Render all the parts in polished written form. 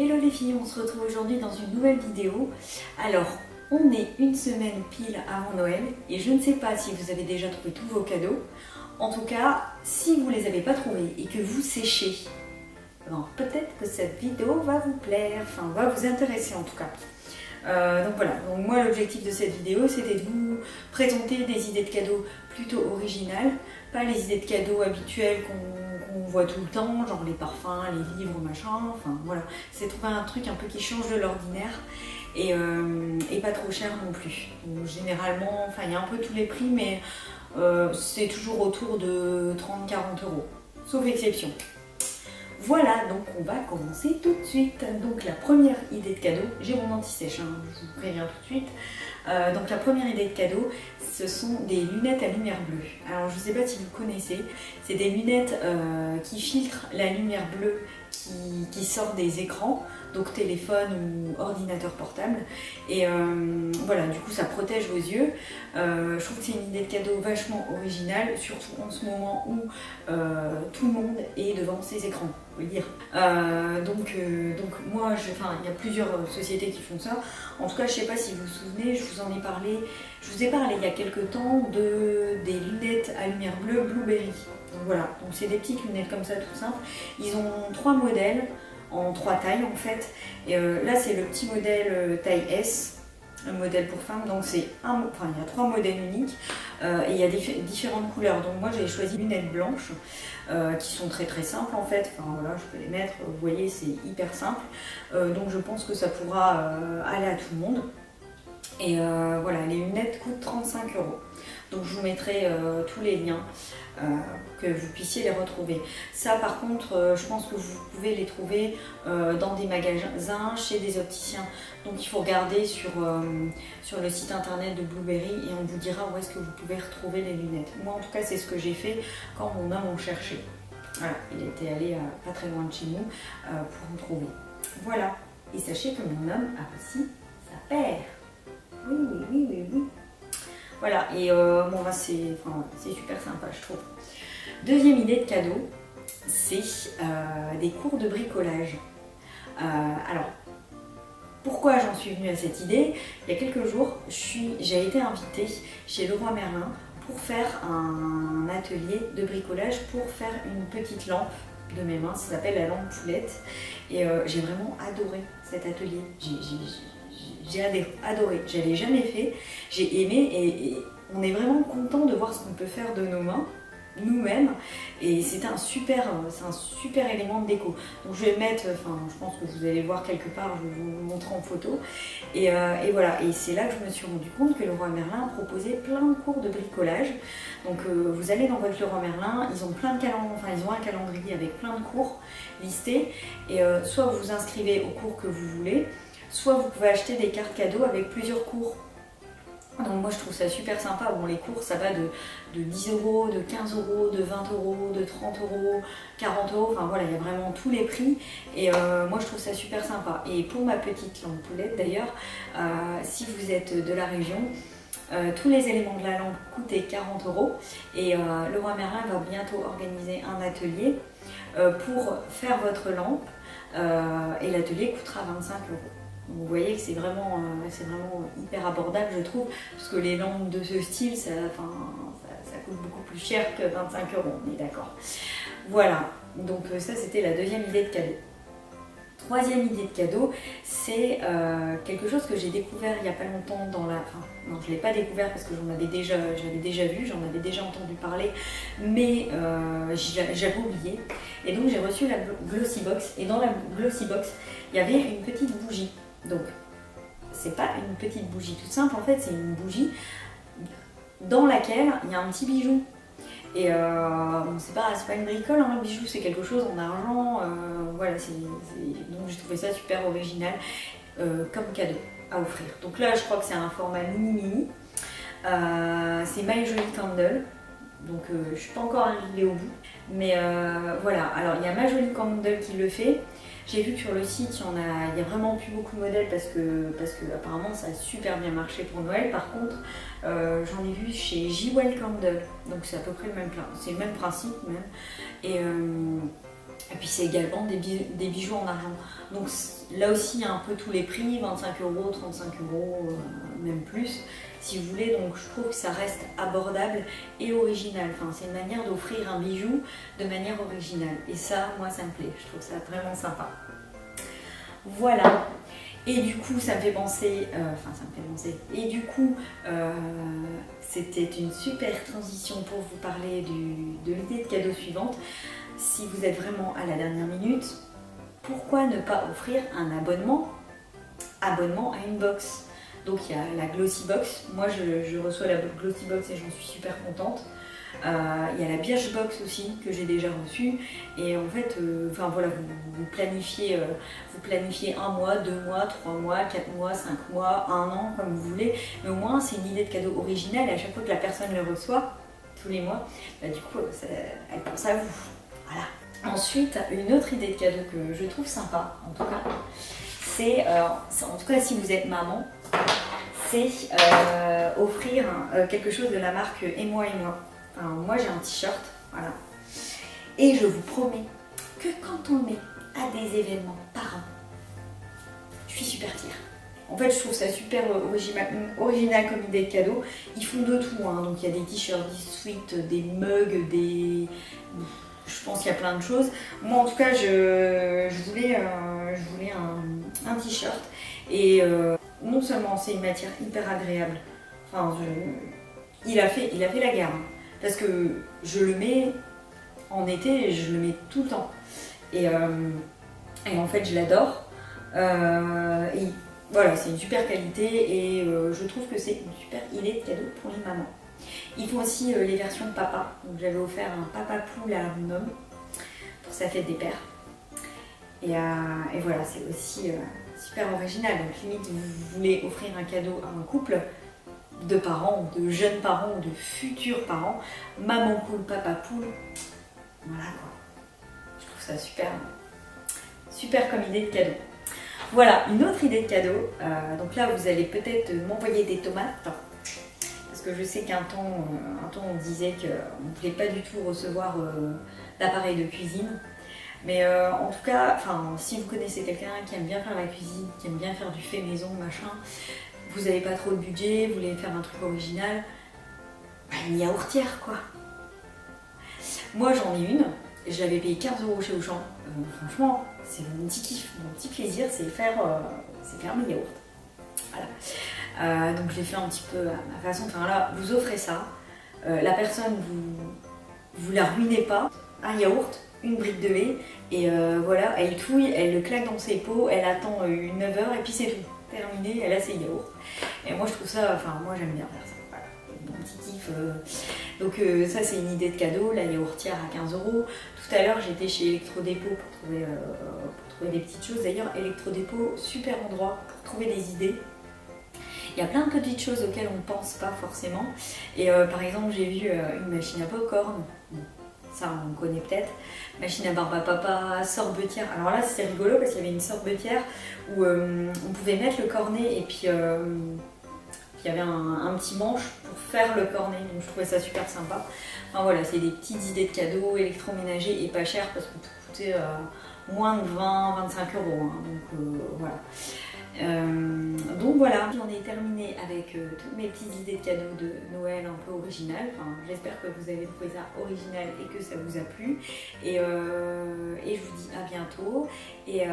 Hello les filles, on se retrouve aujourd'hui dans une nouvelle vidéo. Alors, on est une semaine pile avant Noël et je ne sais pas si vous avez déjà trouvé tous vos cadeaux. En tout cas, si vous ne les avez pas trouvés et que vous séchez, alors peut-être que cette vidéo va vous plaire, enfin va vous intéresser en tout cas. Donc voilà, donc moi l'objectif de cette vidéo c'était de vous présenter des idées de cadeaux plutôt originales, pas les idées de cadeaux habituelles qu'on voit tout le temps, genre les parfums, les livres, machin, enfin voilà, c'est trouver un truc un peu qui change de l'ordinaire et pas trop cher non plus. Donc, généralement, enfin il y a un peu tous les prix mais c'est toujours autour de 30-40 euros, sauf exception. Voilà, donc on va commencer tout de suite. Donc la première idée de cadeau, j'ai mon anti-sèche, hein, je vous préviens tout de suite. Donc la première idée de cadeau, ce sont des lunettes à lumière bleue. Alors je ne sais pas si vous connaissez, c'est des lunettes qui filtrent la lumière bleue qui sort des écrans, donc téléphone ou ordinateur portable. Et voilà, du coup ça protège vos yeux. Je trouve que c'est une idée de cadeau vachement originale, surtout en ce moment où tout le monde est devant ses écrans, faut le dire. Donc moi, il y a plusieurs sociétés qui font ça. En tout cas, je sais pas si vous vous souvenez, je vous ai parlé il y a quelques temps des lunettes à lumière bleue Blueberry. Donc voilà, donc c'est des petites lunettes comme ça tout simples. Ils ont 3 modèles en 3 tailles en fait. Et là c'est le petit modèle taille S, un modèle pour femmes. Donc il y a 3 modèles uniques et il y a différentes couleurs. Donc moi j'ai choisi lunettes blanches qui sont très très simples en fait. Enfin voilà, je peux les mettre, vous voyez c'est hyper simple. Donc je pense que ça pourra aller à tout le monde. Et voilà, les lunettes coûtent 35 €. Donc je vous mettrai tous les liens pour que vous puissiez les retrouver. Ça par contre, je pense que vous pouvez les trouver dans des magasins, chez des opticiens. Donc il faut regarder sur le site internet de Blueberry et on vous dira où est-ce que vous pouvez retrouver les lunettes. Moi en tout cas c'est ce que j'ai fait quand mon homme en cherchait. Voilà, il était allé pas très loin de chez nous pour en trouver. Voilà, et sachez que mon homme a aussi sa paire. Oui. Voilà, et bon, bah, c'est super sympa, je trouve. Deuxième idée de cadeau, c'est des cours de bricolage. Alors, pourquoi j'en suis venue à cette idée? Il y a quelques jours, j'ai été invitée chez Leroy Merlin pour faire un atelier de bricolage pour faire une petite lampe de mes mains, ça s'appelle la lampe poulette. Et j'ai vraiment adoré cet atelier. J'ai adoré, je l'avais jamais fait, j'ai aimé et on est vraiment content de voir ce qu'on peut faire de nos mains, nous-mêmes, et c'est un super élément de déco. Donc je vais le mettre, je pense que vous allez le voir quelque part, je vais vous le montrer en photo. Et voilà, et c'est là que je me suis rendu compte que Leroy Merlin proposait plein de cours de bricolage. Donc vous allez dans votre Leroy Merlin, ils ont ils ont un calendrier avec plein de cours listés, et soit vous vous inscrivez au cours que vous voulez, soit vous pouvez acheter des cartes cadeaux avec plusieurs cours. Donc moi je trouve ça super sympa. Bon, les cours ça va de 10 €, de 15 €, de 20 €, de 30 €, 40 €, enfin voilà, il y a vraiment tous les prix. Et moi je trouve ça super sympa. Et pour ma petite lampe poulette d'ailleurs, si vous êtes de la région, tous les éléments de la lampe coûtaient 40 €. Et Leroy Merlin va bientôt organiser un atelier pour faire votre lampe. Et l'atelier coûtera 25 €. Vous voyez que c'est vraiment hyper abordable je trouve, parce que les lampes de ce style ça coûte beaucoup plus cher que 25 €, on est d'accord. Voilà, donc ça c'était la deuxième idée de cadeau. Troisième idée de cadeau, c'est quelque chose que j'ai découvert il n'y a pas longtemps non, je ne l'ai pas découvert parce que j'avais déjà vu, j'en avais déjà entendu parler, mais j'avais oublié. Et donc j'ai reçu la Glossy Box, et dans la Glossy Box, il y avait une petite bougie. Donc, c'est pas une petite bougie toute simple, en fait, c'est une bougie dans laquelle il y a un petit bijou. Et c'est pas une bricole, hein, le bijou, c'est quelque chose en argent. Voilà, donc j'ai trouvé ça super original comme cadeau à offrir. Donc là, je crois que c'est un format mini. C'est My Jolly Candle. Donc je suis pas encore arrivée au bout. Mais voilà, alors il y a My Jolly Candle qui le fait. J'ai vu que sur le site, il y a vraiment plus beaucoup de modèles parce que apparemment ça a super bien marché pour Noël. Par contre, j'en ai vu chez Jewel Candle, donc c'est à peu près le même principe même. Et Et puis c'est également des bijoux en argent. Donc là aussi il y a un peu tous les prix, 25 euros, 35 euros, même plus si vous voulez. Donc je trouve que ça reste abordable et original. Enfin, c'est une manière d'offrir un bijou de manière originale. Et ça, moi ça me plaît, je trouve ça vraiment sympa. Voilà. Et du coup ça me fait penser, et du coup c'était une super transition pour vous parler de l'idée de cadeau suivante. Si vous êtes vraiment à la dernière minute, pourquoi ne pas offrir un abonnement à une box? Donc il y a la Glossy Box, moi je reçois la Glossy Box et j'en suis super contente. Il y a la Birchbox aussi que j'ai déjà reçue, et en fait voilà, vous planifiez 1 mois, 2 mois, 3 mois, 4 mois, 5 mois, 1 an, comme vous voulez, mais au moins c'est une idée de cadeau originale et à chaque fois que la personne le reçoit, tous les mois, bah, du coup elle pense à vous. Voilà. Ensuite, une autre idée de cadeau que je trouve sympa, en tout cas, c'est, en tout cas si vous êtes maman, c'est offrir quelque chose de la marque Et moi. Enfin, moi j'ai un t-shirt, voilà, et je vous promets que quand on le met à des événements par an, je suis super fière. En fait, je trouve ça super original comme idée de cadeau. Ils font de tout, hein. Donc il y a des t-shirts, des sweats, des mugs, je pense qu'il y a plein de choses. Moi en tout cas, je voulais un t-shirt, et non seulement c'est une matière hyper agréable, enfin, il a fait la gamme. Parce que je le mets en été et je le mets tout le temps. Et en fait, je l'adore. Et voilà, c'est une super qualité et je trouve que c'est une super idée de cadeau pour les mamans. Ils font aussi les versions papa. Donc j'avais offert un papa poule à mon homme pour sa fête des pères. Et voilà, c'est aussi super original. Donc limite, vous voulez offrir un cadeau à un couple de parents, de jeunes parents ou de futurs parents, maman poule, papa poule, voilà quoi. Je trouve ça super comme idée de cadeau. Voilà, une autre idée de cadeau. Donc là, vous allez peut-être m'envoyer des tomates, parce que je sais qu'un temps on disait qu'on ne voulait pas du tout recevoir d'appareil de cuisine. Mais en tout cas, si vous connaissez quelqu'un qui aime bien faire la cuisine, qui aime bien faire du fait maison, machin, vous n'avez pas trop de budget, vous voulez faire un truc original, une yaourtière quoi. Moi j'en ai une, je l'avais payé 15 € chez Auchan. Franchement, c'est mon petit kiff, mon petit plaisir, c'est faire mes yaourts. Voilà. Donc je l'ai fait un petit peu à ma façon. Enfin là, vous offrez ça, la personne, vous la ruinez pas, un yaourt, une brique de lait, et voilà, elle touille, elle le claque dans ses pots, elle attend 9 h et puis c'est tout. Terminée, elle a ses yaourts. Et moi je trouve ça, moi j'aime bien faire ça. Voilà, mon petit kiff. Donc ça c'est une idée de cadeau, la yaourtière à 15 €. Tout à l'heure j'étais chez Electrodépôt pour trouver des petites choses. D'ailleurs Electrodépôt, super endroit pour trouver des idées. Il y a plein de petites choses auxquelles on ne pense pas forcément. Et par exemple j'ai vu une machine à popcorn. Ça on connaît peut-être, machine à barbe à papa, sorbetière. Alors là c'est rigolo parce qu'il y avait une sorbetière où on pouvait mettre le cornet et puis il y avait un petit manche pour faire le cornet, donc je trouvais ça super sympa. Enfin voilà, c'est des petites idées de cadeaux électroménagers et pas cher parce que tout coûtait moins de 20-25 €. Hein, donc voilà. Donc voilà, j'en ai terminé avec toutes mes petites idées de cadeaux de Noël un peu originales. J'espère que vous avez trouvé ça original et que ça vous a plu. Et je vous dis à bientôt. Et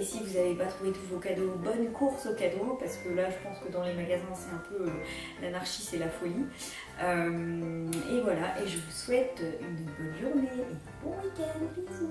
si vous n'avez pas trouvé tous vos cadeaux, bonne course aux cadeaux, parce que là je pense que dans les magasins c'est un peu l'anarchie, c'est la folie. Et voilà, et je vous souhaite une bonne journée et un bon week-end. Bisous.